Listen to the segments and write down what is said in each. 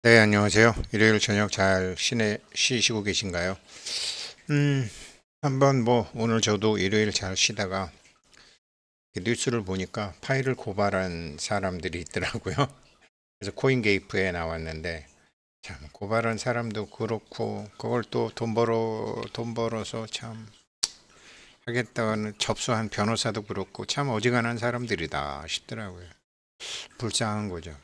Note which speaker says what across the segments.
Speaker 1: 네, 안녕하세요. 일요일 저녁 잘 쉬시고 계신가요? 음, 한번 오늘 저도 일요일 잘 쉬다가 뉴스를 보니까 파일을 고발한 사람들이 있더라고요. 그래서 코인게이프에 나왔는데, 참, 고발한 사람도 그렇고, 그걸 또 돈 벌어서 참 하겠다는 접수한 변호사도 그렇고, 참 어지간한 사람들이다 싶더라고요. 불쌍한 거죠.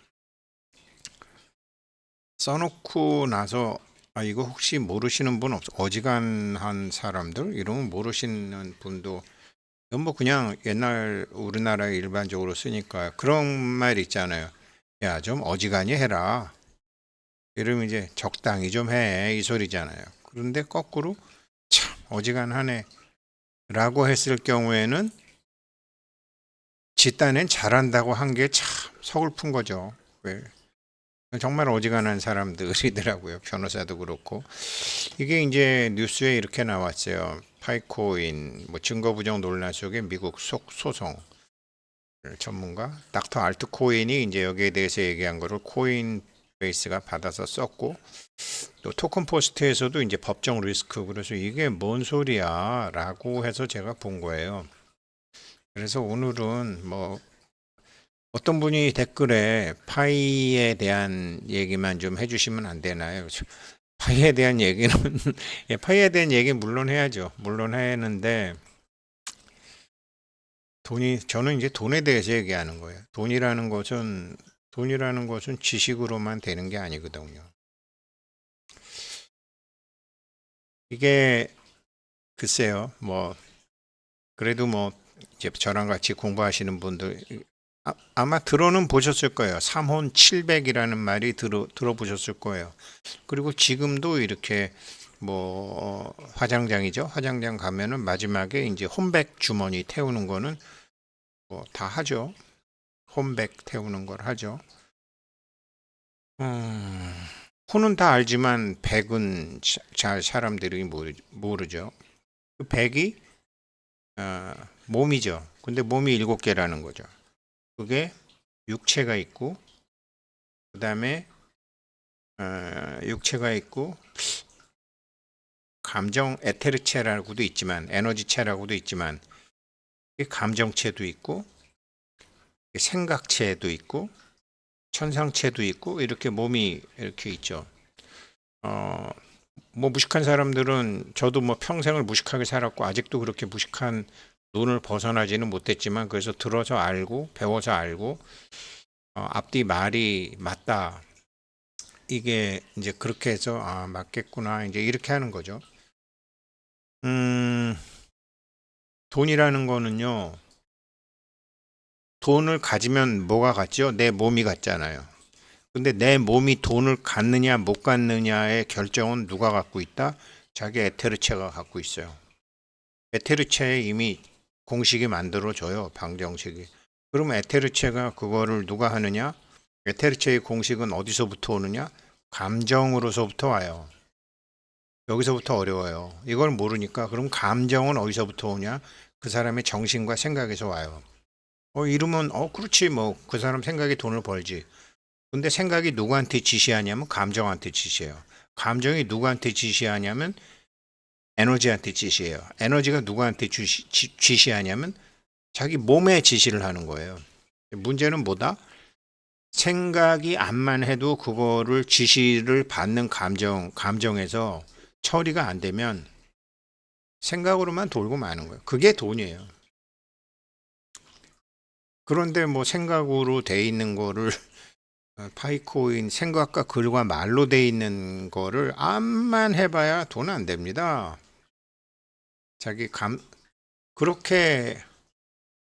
Speaker 1: 써놓고 나서 이거 혹시 모르시는 분 없어? 어지간한 사람들 이런 거 모르시는 분도 이건 뭐 그냥 옛날 우리나라에 일반적으로 쓰니까 그런 말 있잖아요. 야, 좀 어지간히 해라. 이러면 이제 적당히 좀 해. 이 소리잖아요. 그런데 거꾸로 참 어지간하네 라고 했을 경우에는 집단엔 잘한다고 한 게 참 서글픈 거죠. 왜? 정말 어지간한 사람들이더라고요. 변호사도 그렇고. 이게 이제 뉴스에 이렇게 나왔어요. 파이코인 뭐 증거 부정 논란 속에 미국 소송 전문가 닥터 알트코인이 이제 여기에 대해서 얘기한 거를 코인 베이스가 받아서 썼고 또 토큰 포스트에서도 이제 법정 리스크 그래서 이게 뭔 소리야라고 해서 제가 본 거예요. 그래서 오늘은 뭐 어떤 분이 댓글에 파이에 대한 얘기만 좀 해주시면 안 되나요? 파이에 대한 얘기는 예, 파이에 대한 얘기 물론 해야죠. 물론 해야하는데 돈이 저는 이제 돈에 대해서 얘기하는 거예요. 돈이라는 것은 지식으로만 되는 게 아니거든요. 이게 글쎄요. 뭐 그래도 뭐 이제 저랑 같이 공부하시는 분들 아마 들어는 보셨을 거예요. 삼혼 700이라는 말이 들어보셨을 거예요. 그리고 지금도 이렇게 뭐 화장장이죠. 화장장 가면은 마지막에 이제 홈백 주머니 태우는 거는 뭐 다 하죠. 홈백 태우는 걸 하죠. 음, 호는 다 알지만 백은 잘 사람들이 모르죠. 그 백이 몸이죠. 근데 몸이 7개라는 거죠. 그게 육체가 있고 그다음에 육체가 있고 감정 에테르체라고도 있지만 에너지체라고도 있지만 감정체도 있고 생각체도 있고 천상체도 있고 이렇게 몸이 이렇게 있죠. 어, 뭐 무식한 사람들은 저도 뭐 평생을 무식하게 살았고 아직도 그렇게 무식한 눈을 벗어나지는 못했지만 그래서 들어서 알고 배워서 알고 앞뒤 말이 맞다. 이게 이제 그렇게 해서 맞겠구나 이제 이렇게 하는 거죠. 음, 돈이라는 거는요. 돈을 가지면 뭐가 같죠? 내 몸이 같잖아요. 근데 내 몸이 돈을 갖느냐 못 갖느냐의 결정은 누가 갖고 있다? 자기 에테르체가 갖고 있어요. 에테르체에 이미 공식이 만들어져요. 방정식이. 그러면 에테르체가 그거를 누가 하느냐? 에테르체의 공식은 어디서부터 오느냐? 감정으로서부터 와요. 여기서부터 어려워요. 이걸 모르니까 그럼 감정은 어디서부터 오냐? 그 사람의 정신과 생각에서 와요. 이러면 그렇지 뭐 그 사람 생각이 돈을 벌지. 근데 생각이 누구한테 지시하냐면 감정한테 지시해요. 감정이 누구한테 지시하냐면 에너지한테 지시해요. 에너지가 누구한테 지시하냐면 자기 몸에 지시를 하는 거예요. 문제는 뭐다? 생각이 암만 해도 그거를 지시를 받는 감정에서 처리가 안 되면 생각으로만 돌고 마는 거예요. 그게 돈이에요. 그런데 뭐 생각으로 돼 있는 거를 파이코인 생각과 글과 말로 돼 있는 거를 암만 해봐야 돈 안 됩니다. 자기 그렇게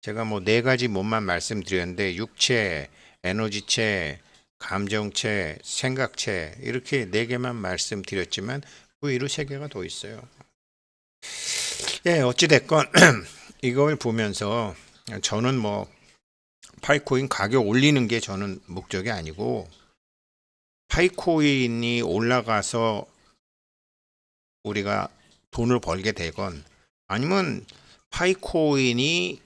Speaker 1: 제가 뭐 네 가지 몸만 말씀드렸는데 육체, 에너지체, 감정체, 생각체 이렇게 네 개만 말씀드렸지만 그 위로 세 개가 더 있어요. 예, 어찌 됐건 이걸 보면서 저는 뭐 파이코인 가격 올리는 게 저는 목적이 아니고 파이코인이 올라가서 우리가 돈을 벌게 되건 아니면 파이코인이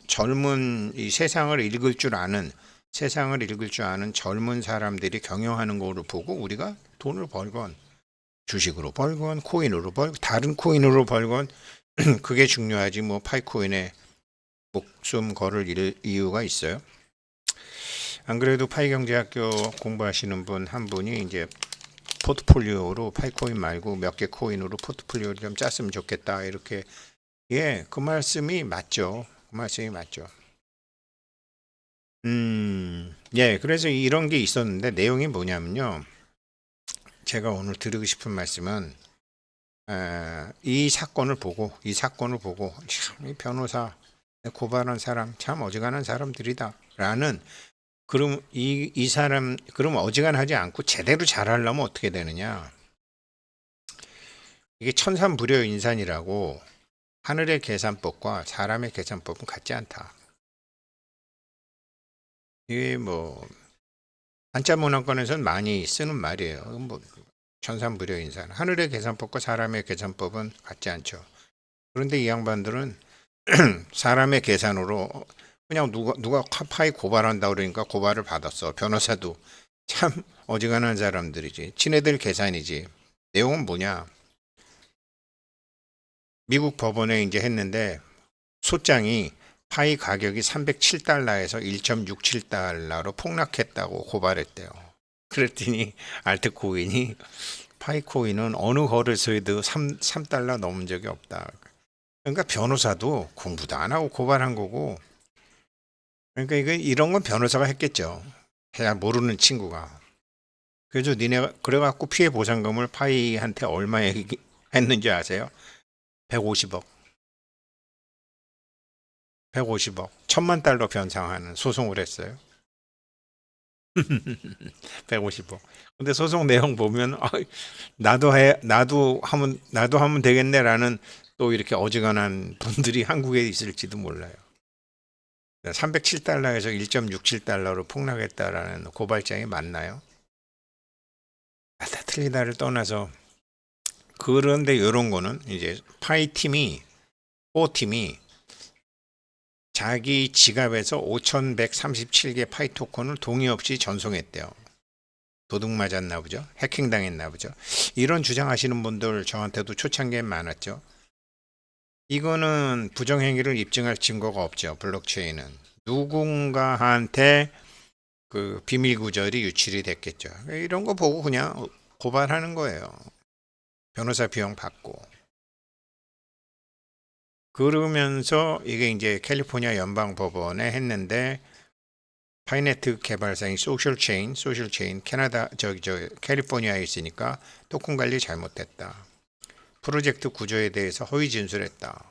Speaker 1: 젊은 이 세상을 읽을 줄 아는 세상을 읽을 줄 아는 젊은 사람들이 경영하는 거를 보고 우리가 돈을 벌건 주식으로 벌건 코인으로 벌건 다른 코인으로 벌건 그게 중요하지 뭐 파이코인에 목숨 걸을 이유가 있어요. 안 그래도 파이경제학교 공부하시는 분 한 분이 이제 포트폴리오로 파이코인 말고 몇 개 코인으로 포트폴리오를 좀 짰으면 좋겠다 이렇게 그 말씀이 맞죠. 그 말씀이 맞죠. 그래서 이런 게 있었는데 내용이 뭐냐면요. 제가 오늘 드리고 싶은 말씀은 이 사건을 보고 참, 이 변호사 고발한 사람 참 어지간한 사람들이다라는 그럼 이 사람 그럼 어지간하지 않고 제대로 잘하려면 어떻게 되느냐? 이게 천산불여인산이라고 하늘의 계산법과 사람의 계산법은 같지 않다. 이게 뭐 한자 문화권에서는 많이 쓰는 말이에요. 뭐 천산불여인산. 하늘의 계산법과 사람의 계산법은 같지 않죠. 그런데 이 양반들은 사람의 계산으로 그냥 누가 파이 고발한다 그러니까 고발을 받았어. 변호사도 참 어지간한 사람들이지. 지네들 계산이지. 내용은 뭐냐? 미국 법원에 이제 했는데 소장이 파이 가격이 307달러에서 1.67달러로 폭락했다고 고발했대요. 그랬더니 알트코인이 파이코인은 어느 거래소에도 3달러 넘은 적이 없다. 그러니까 변호사도 공부도 안 하고 고발한 거고. 그러니까 이런 건 변호사가 했겠죠. 잘 모르는 친구가. 그래서 니네가 그래갖고 피해 보상금을 파이한테 얼마 했는지 아세요? 150억. 150억. 1,000만 달러 변상하는 소송을 했어요. 150억. 근데 소송 내용 보면 나도 하면 되겠네라는 또 이렇게 어지간한 분들이 한국에 있을지도 몰라요. 307달러에서 1.67달러로 폭락했다라는 고발장이 맞나요? 맞다 틀리다를 떠나서 그런데 이런 거는 이제 파이팀이 4팀이 자기 지갑에서 5,137개 파이 토큰을 동의 없이 전송했대요. 도둑 맞았나 보죠. 해킹당했나 보죠. 이런 주장하시는 분들 저한테도 초창기에 많았죠. 이거는 부정행위를 입증할 증거가 없죠. 블록체인은. 누군가한테 그 비밀 구절이 유출이 됐겠죠. 이런 거 보고 그냥 고발하는 거예요. 변호사 비용 받고. 그러면서 이게 이제 캘리포니아 연방법원에 했는데 파이네트 개발사인 소셜체인 캐나다 캘리포니아에 있으니까 토큰 관리 잘못됐다. 프로젝트 구조에 대해서 허위 진술했다.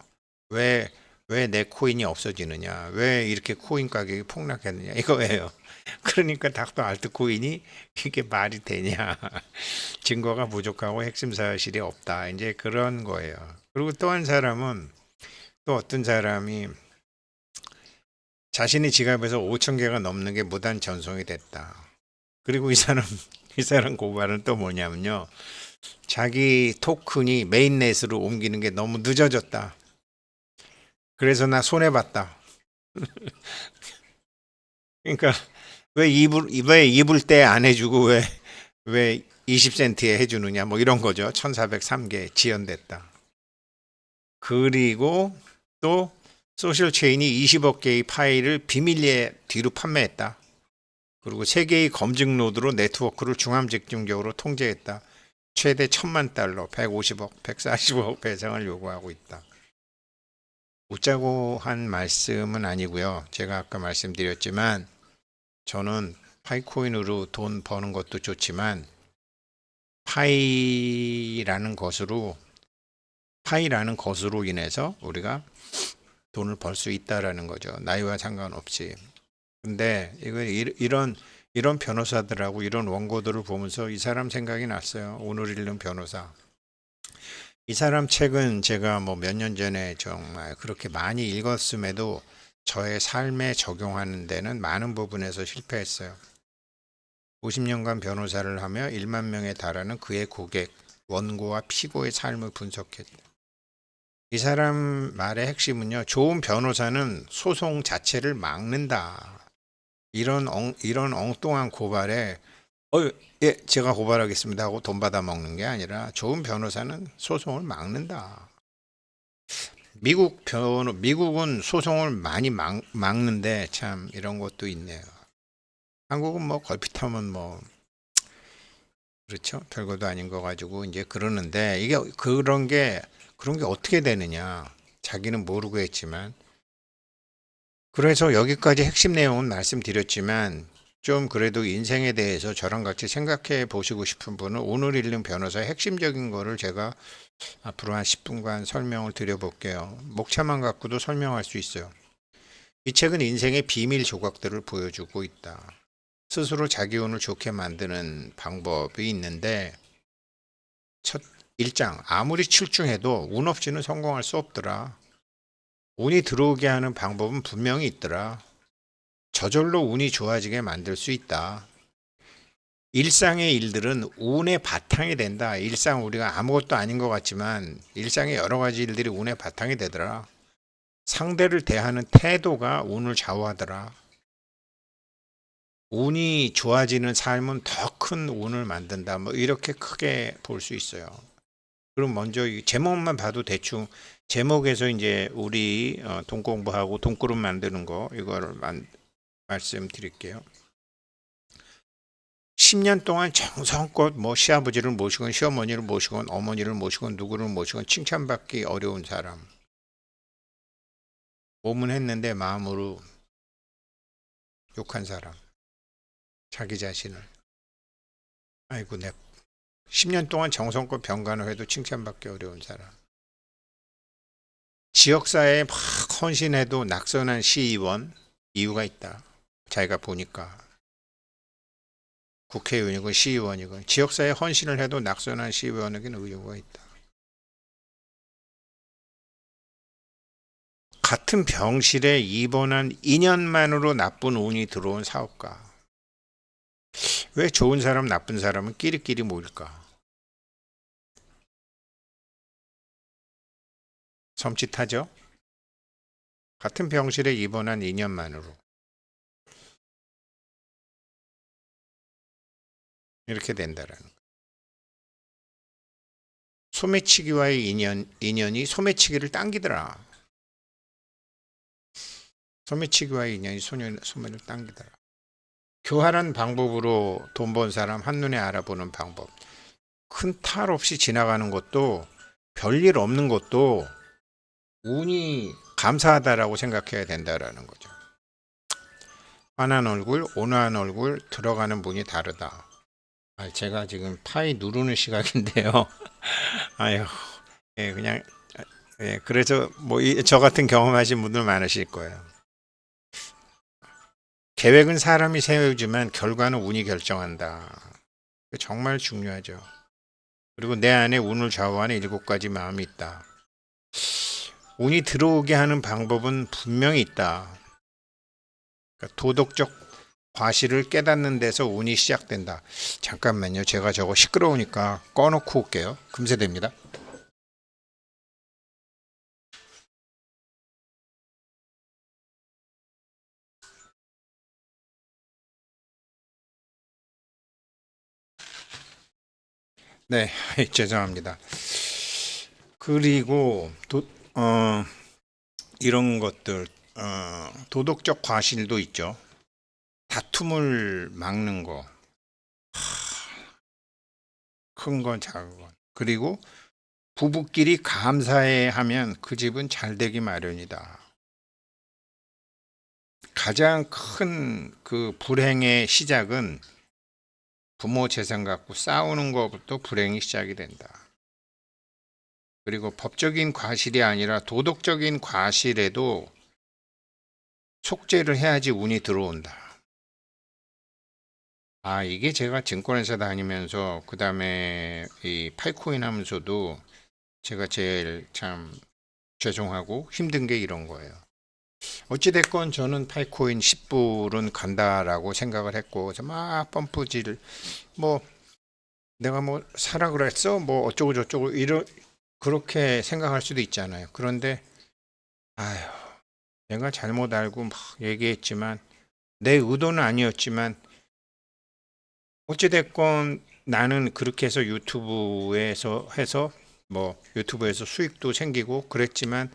Speaker 1: 왜 내 코인이 없어지느냐? 왜 이렇게 코인 가격이 폭락했느냐? 이거예요. 그러니까 닥터 알트코인이 이게 말이 되냐? 증거가 부족하고 핵심 사실이 없다. 이제 그런 거예요. 그리고 또 한 사람은 또 어떤 사람이 자신의 지갑에서 5천 개가 넘는 게 무단 전송이 됐다. 그리고 이 사람 고발은 또 뭐냐면요. 자기 토큰이 메인넷으로 옮기는 게 너무 늦어졌다. 그래서 나 손해봤다. 그러니까 왜 입을 때 안 해주고 왜 20센트에 해주느냐 뭐 이런 거죠. 1403개 지연됐다. 그리고 또 소셜 체인이 20억 개의 파일을 비밀리에 뒤로 판매했다. 그리고 세계의 검증 노드로 네트워크를 중앙 집중적으로 통제했다. 최대 1,000만 달러, 150억, 140억 배상을 요구하고 있다. 웃자고 한 말씀은 아니고요. 제가 아까 말씀드렸지만 저는 파이코인으로 돈 버는 것도 좋지만 파이라는 것으로 인해서 우리가 돈을 벌 수 있다라는 거죠. 나이와 상관없이. 근데 이런 변호사들하고 이런 원고들을 보면서 이 사람 생각이 났어요. 오늘 읽는 변호사. 이 사람 책은 제가 뭐 몇 년 전에 정말 그렇게 많이 읽었음에도 저의 삶에 적용하는 데는 많은 부분에서 실패했어요. 50년간 변호사를 하며 1만 명에 달하는 그의 고객, 원고와 피고의 삶을 분석했다. 이 사람 말의 핵심은요. 좋은 변호사는 소송 자체를 막는다. 이런 엉뚱한 고발에 예, 제가 고발하겠습니다 하고 돈 받아 먹는 게 아니라 좋은 변호사는 소송을 막는다. 미국은 소송을 많이 막는데 참 이런 것도 있네요. 한국은 뭐 걸핏하면 뭐 그렇죠. 별것도 아닌 거 가지고 이제 그러는데 이게 그런 게 어떻게 되느냐. 자기는 모르고 했지만 그래서 여기까지 핵심 내용은 말씀드렸지만 좀 그래도 인생에 대해서 저랑 같이 생각해 보시고 싶은 분은 오늘 읽는 변호사의 핵심적인 거를 제가 앞으로 한 10분간 설명을 드려볼게요. 목차만 갖고도 설명할 수 있어요. 이 책은 인생의 비밀 조각들을 보여주고 있다. 스스로 자기 운을 좋게 만드는 방법이 있는데 첫 1장 아무리 출중해도 운 없이는 성공할 수 없더라. 운이 들어오게 하는 방법은 분명히 있더라. 저절로 운이 좋아지게 만들 수 있다. 일상의 일들은 운의 바탕이 된다. 일상 우리가 아무것도 아닌 것 같지만 일상의 여러 가지 일들이 운의 바탕이 되더라. 상대를 대하는 태도가 운을 좌우하더라. 운이 좋아지는 삶은 더 큰 운을 만든다. 뭐 이렇게 크게 볼 수 있어요. 그럼 먼저 이 제목만 봐도 대충 제목에서 이제 우리 돈 공부하고 돈그룹 만드는 거 이거를 말씀드릴게요. 10년 동안 정성껏 뭐 시아버지를 모시건 시어머니를 모시건 어머니를 모시건 누구를 모시건 칭찬받기 어려운 사람. 몸은 했는데 마음으로 욕한 사람. 자기 자신을. 아이고 내 10년 동안 정성껏 병간호 해도 칭찬받기 어려운 사람. 지역사회에 막 헌신해도 낙선한 시의원 이유가 있다. 자기가 보니까 국회의원이건 시의원이건 지역사회에 헌신을 해도 낙선한 시의원에게는 의유가 있다. 같은 병실에 입원한 2년만으로 나쁜 운이 들어온 사업가. 왜 좋은 사람 나쁜 사람은 끼리끼리 모일까? 섬찟하죠? 같은 병실에 입원한 2년만으로 이렇게 된다라는 거. 소매치기와의 인연이 소매치기를 당기더라. 소매치기와의 인연이 소매를 당기더라. 교활한 방법으로 돈 번 사람 한눈에 알아보는 방법. 큰 탈 없이 지나가는 것도 별일 없는 것도 운이 감사하다라고 생각해야 된다라는 거죠. 환한 얼굴, 온화한 얼굴, 들어가는 문이 다르다. 제가 지금 파이 누르는 시각인데요. 아유, 예, 그냥, 예, 그래서 뭐, 저 같은 경험하신 분들 많으실 거예요. 계획은 사람이 세우지만 결과는 운이 결정한다. 정말 중요하죠. 그리고 내 안에 운을 좌우하는 7가지 마음이 있다. 운이 들어오게 하는 방법은 분명히 있다. 그러니까 도덕적 과실을 깨닫는 데서 운이 시작된다. 잠깐만요. 제가 저거 시끄러우니까 꺼놓고 올게요. 금세 됩니다. 네, 죄송합니다. 그리고 이런 것들 도덕적 과실도 있죠. 다툼을 막는 거, 큰 건 작은 건. 그리고 부부끼리 감사해 하면 그 집은 잘 되기 마련이다. 가장 큰 그 불행의 시작은 부모 재산 갖고 싸우는 것부터 불행이 시작이 된다. 그리고 법적인 과실이 아니라 도덕적인 과실에도 속죄를 해야지 운이 들어온다. 이게 제가 증권회사 다니면서 그 다음에 이 팔코인 하면서도 제가 제일 참 죄송하고 힘든 게 이런 거예요. 어찌됐건 저는 팔코인 10불은 간다라고 생각을 했고, 그래서 막 펌프질, 뭐, 내가 뭐 사라 그랬어? 뭐 어쩌고 저쩌고, 그렇게 생각할 수도 있잖아요. 그런데, 아휴, 내가 잘못 알고 막 얘기했지만, 내 의도는 아니었지만 어찌됐건 나는 그렇게 해서 유튜브에서 해서 뭐 유튜브에서 수익도 생기고 그랬지만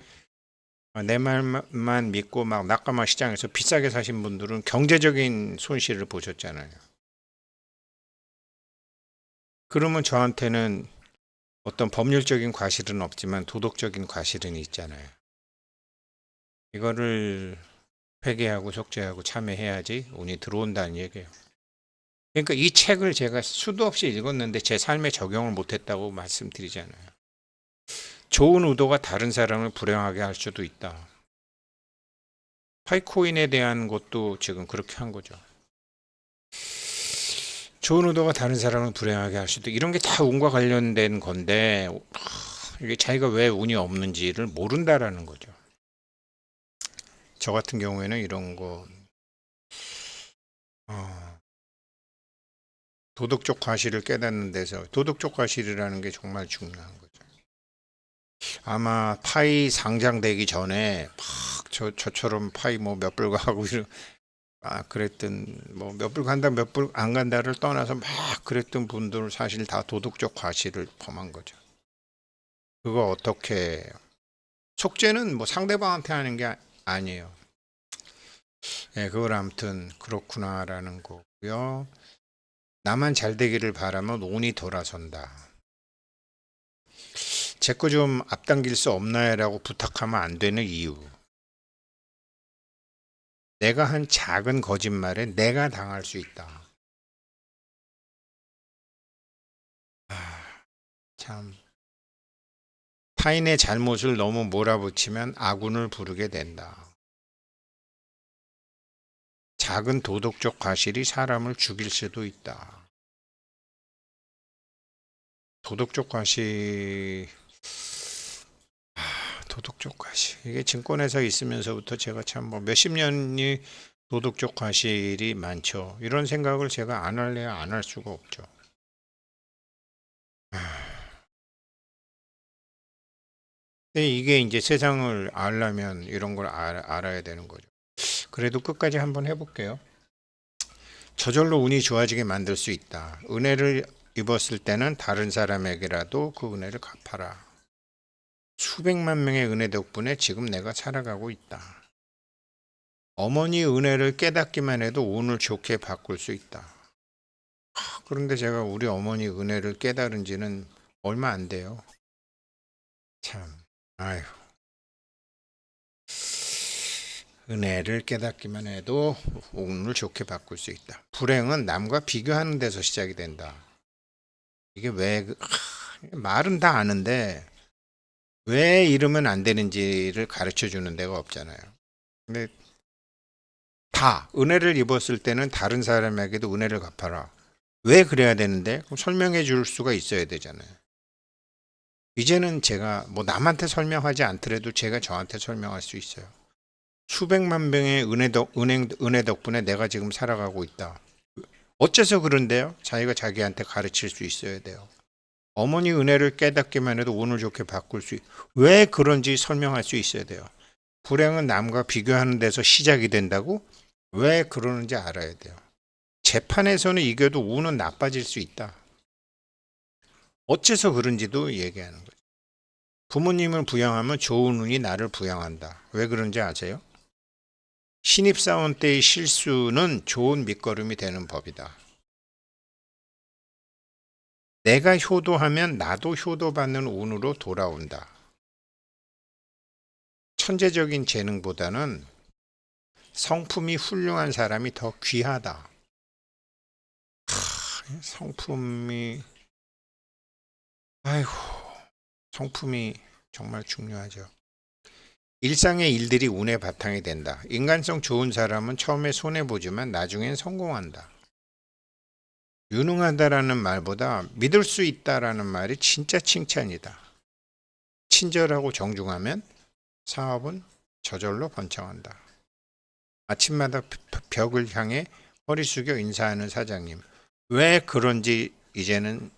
Speaker 1: 내 말만 믿고 막 낙가마 시장에서 비싸게 사신 분들은 경제적인 손실을 보셨잖아요. 그러면 저한테는 어떤 법률적인 과실은 없지만 도덕적인 과실은 있잖아요. 이거를 회개하고 속죄하고 참회해야지 운이 들어온다는 얘기예요. 그러니까 이 책을 제가 수도 없이 읽었는데 제 삶에 적용을 못했다고 말씀드리잖아요. 좋은 의도가 다른 사람을 불행하게 할 수도 있다. 파이코인에 대한 것도 지금 그렇게 한 거죠. 좋은 의도가 다른 사람을 불행하게 할 수도 이런 게 다 운과 관련된 건데 이게 자기가 왜 운이 없는지를 모른다라는 거죠. 저 같은 경우에는 이런 거 도덕적 과실을 깨닫는 데서 도덕적 과실이라는 게 정말 중요한 거죠. 아마 파이 상장되기 전에 막 저처럼 파이 뭐 몇 불 가고 그랬던 뭐 몇 불 간다 몇 불 안 간다를 떠나서 막 그랬던 분들 사실 다 도덕적 과실을 범한 거죠. 그거 어떻게 속죄는 뭐 상대방한테 하는 게 아니에요. 예, 그걸 아무튼 그렇구나라는 거고요. 나만 잘 되기를 바라면 운이 돌아선다. 제 거 좀 앞당길 수 없나요라고 부탁하면 안 되는 이유. 내가 한 작은 거짓말에 내가 당할 수 있다. 참 타인의 잘못을 너무 몰아붙이면 악운을 부르게 된다. 작은 도덕적 과실이 사람을 죽일 수도 있다. 도덕적 과실, 도덕적 과실. 이게 증권회사 있으면서부터 제가 참 뭐 몇십 년이 도덕적 과실이 많죠. 이런 생각을 제가 안 할래야 안 할 수가 없죠. 근데 이게 이제 세상을 알려면 이런 걸 알아야 되는 거죠. 그래도 끝까지 한번 해볼게요. 저절로 운이 좋아지게 만들 수 있다. 은혜를 입었을 때는 다른 사람에게라도 그 은혜를 갚아라. 수백만 명의 은혜 덕분에 지금 내가 살아가고 있다. 어머니 은혜를 깨닫기만 해도 운을 좋게 바꿀 수 있다. 그런데 제가 우리 어머니 은혜를 깨달은 지는 얼마 안 돼요. 참, 아유. 은혜를 깨닫기만 해도 운을 좋게 바꿀 수 있다. 불행은 남과 비교하는 데서 시작이 된다. 이게 왜, 말은 다 아는데 왜 이러면 안 되는지를 가르쳐 주는 데가 없잖아요. 근데 다 은혜를 입었을 때는 다른 사람에게도 은혜를 갚아라. 왜 그래야 되는데? 그럼 설명해 줄 수가 있어야 되잖아요. 이제는 제가 뭐 남한테 설명하지 않더라도 제가 저한테 설명할 수 있어요. 수백만 명의 은혜 덕분에 내가 지금 살아가고 있다. 어째서 그런데요? 자기가 자기한테 가르칠 수 있어야 돼요. 어머니 은혜를 깨닫기만 해도 운을 좋게 바꿀 왜 그런지 설명할 수 있어야 돼요. 불행은 남과 비교하는 데서 시작이 된다고? 왜 그러는지 알아야 돼요. 재판에서는 이겨도 운은 나빠질 수 있다. 어째서 그런지도 얘기하는 거죠. 부모님을 부양하면 좋은 운이 나를 부양한다. 왜 그런지 아세요? 신입사원 때의 실수는 좋은 밑거름이 되는 법이다. 내가 효도하면 나도 효도받는 운으로 돌아온다. 천재적인 재능보다는 성품이 훌륭한 사람이 더 귀하다. 성품이, 아이고, 성품이 정말 중요하죠. 일상의 일들이 운의 바탕이 된다. 인간성 좋은 사람은 처음에 손해보지만 나중엔 성공한다. 유능하다라는 말보다 믿을 수 있다라는 말이 진짜 칭찬이다. 친절하고 정중하면 사업은 저절로 번창한다. 아침마다 벽을 향해 허리 숙여 인사하는 사장님. 왜 그런지 이제는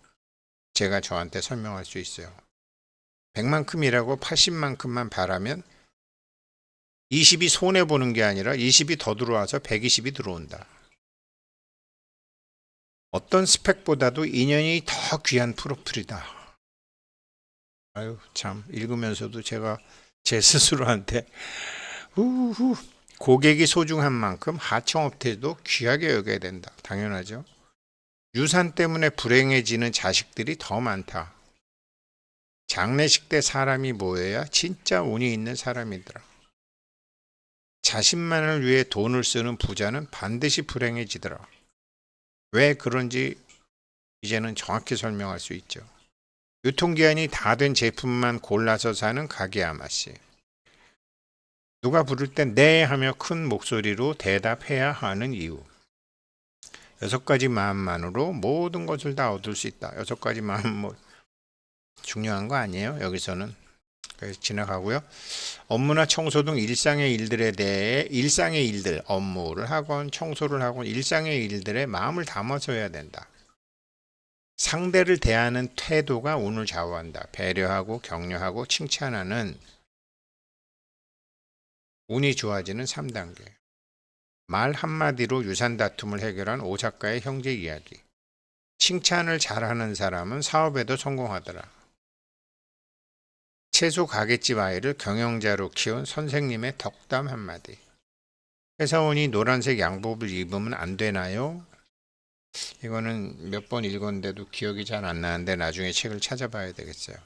Speaker 1: 제가 저한테 설명할 수 있어요. 100만큼이라고 80만큼만 바라면 20이 손해보는 게 아니라 20이 더 들어와서 120이 들어온다. 어떤 스펙보다도 인연이 더 귀한 프로필이다. 아유, 참, 읽으면서도 제가 제 스스로한테, 후후, 고객이 소중한 만큼 하청업체도 귀하게 여겨야 된다. 당연하죠. 유산 때문에 불행해지는 자식들이 더 많다. 장례식 때 사람이 모여야 진짜 운이 있는 사람이더라. 자신만을 위해 돈을 쓰는 부자는 반드시 불행해지더라. 왜 그런지 이제는 정확히 설명할 수 있죠. 유통기한이 다 된 제품만 골라서 사는 가게 아마씨. 누가 부를 때 네 하며 큰 목소리로 대답해야 하는 이유. 6가지 마음만으로 모든 것을 다 얻을 수 있다. 6가지 마음 뭐 중요한 거 아니에요. 여기서는. 그래서 지나가고요. 업무나 청소 등 일상의 일들에 대해 일상의 일들, 업무를 하건 청소를 하건 일상의 일들에 마음을 담아서 해야 된다. 상대를 대하는 태도가 운을 좌우한다. 배려하고 격려하고 칭찬하는 운이 좋아지는 3단계. 말 한마디로 유산 다툼을 해결한 오 작가의 형제 이야기. 칭찬을 잘하는 사람은 사업에도 성공하더라. 채소 가게집 아이를 경영자로 키운 선생님의 덕담 한마디. 회사원이 노란색 양복을 입으면 안 되나요? 이거는 몇 번 읽었는데도 기억이 잘 안 나는데 나중에 책을 찾아봐야 되겠어요.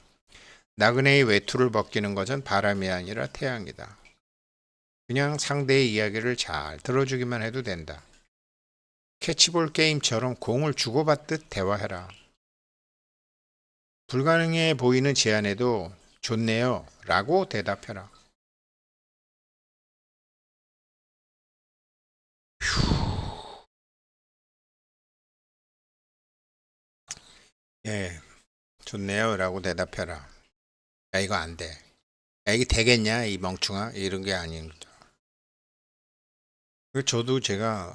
Speaker 1: 나그네의 외투를 벗기는 것은 바람이 아니라 태양이다. 그냥 상대의 이야기를 잘 들어주기만 해도 된다. 캐치볼 게임처럼 공을 주고받듯 대화해라. 불가능해 보이는 제안에도 좋네요 라고 대답해라. 예, 좋네요 라고 대답해라. 야, 이거 안 돼. 야, 이게 되겠냐 이 멍충아, 이런 게 아닙니다. 저도 제가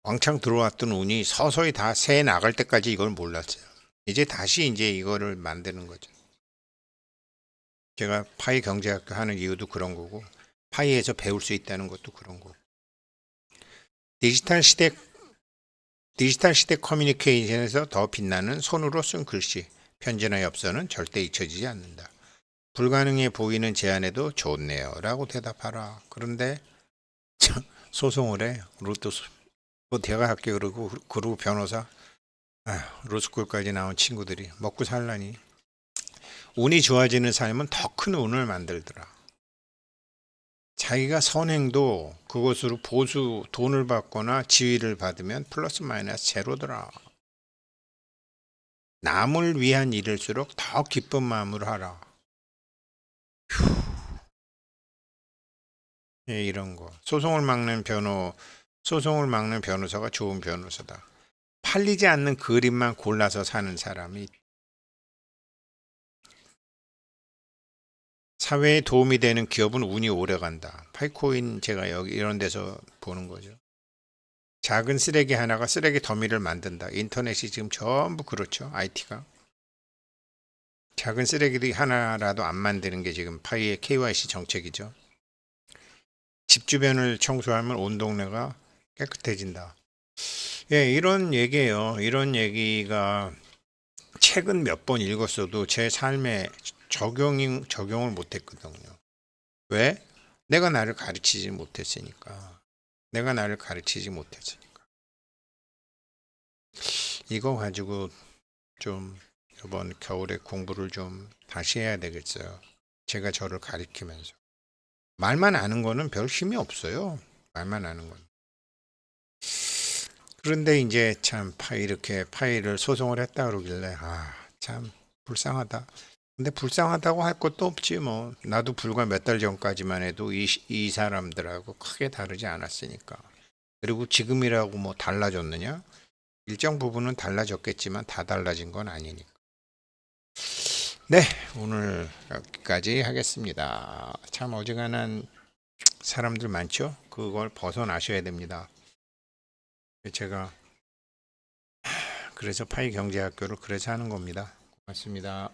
Speaker 1: 왕창 들어왔던 운이 서서히 다 새 나갈 때까지 이걸 몰랐어요. 이제 다시 이제 이거를 만드는 거죠. 제가 파이 경제학교 하는 이유도 그런 거고, 파이에서 배울 수 있다는 것도 그런 거고. 디지털 시대 커뮤니케이션에서 더 빛나는 손으로 쓴 글씨, 편지나 엽서는 절대 잊혀지지 않는다. 불가능해 보이는 제안에도 좋네요 라고 대답하라. 그런데 소송을 해. 뭐 대학학교 그러고 변호사, 로스쿨까지 나온 친구들이 먹고 살라니. 운이 좋아지는 삶은 더 큰 운을 만들더라. 자기가 선행도 그것으로 보수 돈을 받거나 지위를 받으면 플러스 마이너스 제로더라. 남을 위한 일일수록 더 기쁜 마음으로 하라. 예, 이런 거. 소송을 막는 변호사가 좋은 변호사다. 팔리지 않는 그림만 골라서 사는 사람이 사회에 도움이 되는 기업은 운이 오래 간다. 파이코인 제가 여기 이런 데서 보는 거죠. 작은 쓰레기 하나가 쓰레기 더미를 만든다. 인터넷이 지금 전부 그렇죠. IT가. 작은 쓰레기 하나라도 안 만드는 게 지금 파이의 KYC 정책이죠. 집 주변을 청소하면 온 동네가 깨끗해진다. 예, 이런 얘기예요. 이런 얘기가 책은 몇 번 읽었어도 제 삶에 적용을 못했거든요. 왜? 내가 나를 가르치지 못했으니까. 내가 나를 가르치지 못했으니까. 이거 가지고 좀 이번 겨울에 공부를 좀 다시 해야 되겠어요. 제가 저를 가리키면서. 말만 아는 거는 별 힘이 없어요. 말만 아는 건. 그런데 이제 참 이렇게 파이를 소송을 했다 그러길래 참 불쌍하다. 근데 불쌍하다고 할 것도 없지 뭐. 나도 불과 몇 달 전까지만 해도 이 사람들하고 크게 다르지 않았으니까. 그리고 지금이라고 뭐 달라졌느냐? 일정 부분은 달라졌겠지만 다 달라진 건 아니니까. 네, 오늘 여기까지 하겠습니다. 참 어지간한 사람들 많죠? 그걸 벗어나셔야 됩니다. 제가 그래서 파이 경제학교를 그래서 하는 겁니다. 고맙습니다.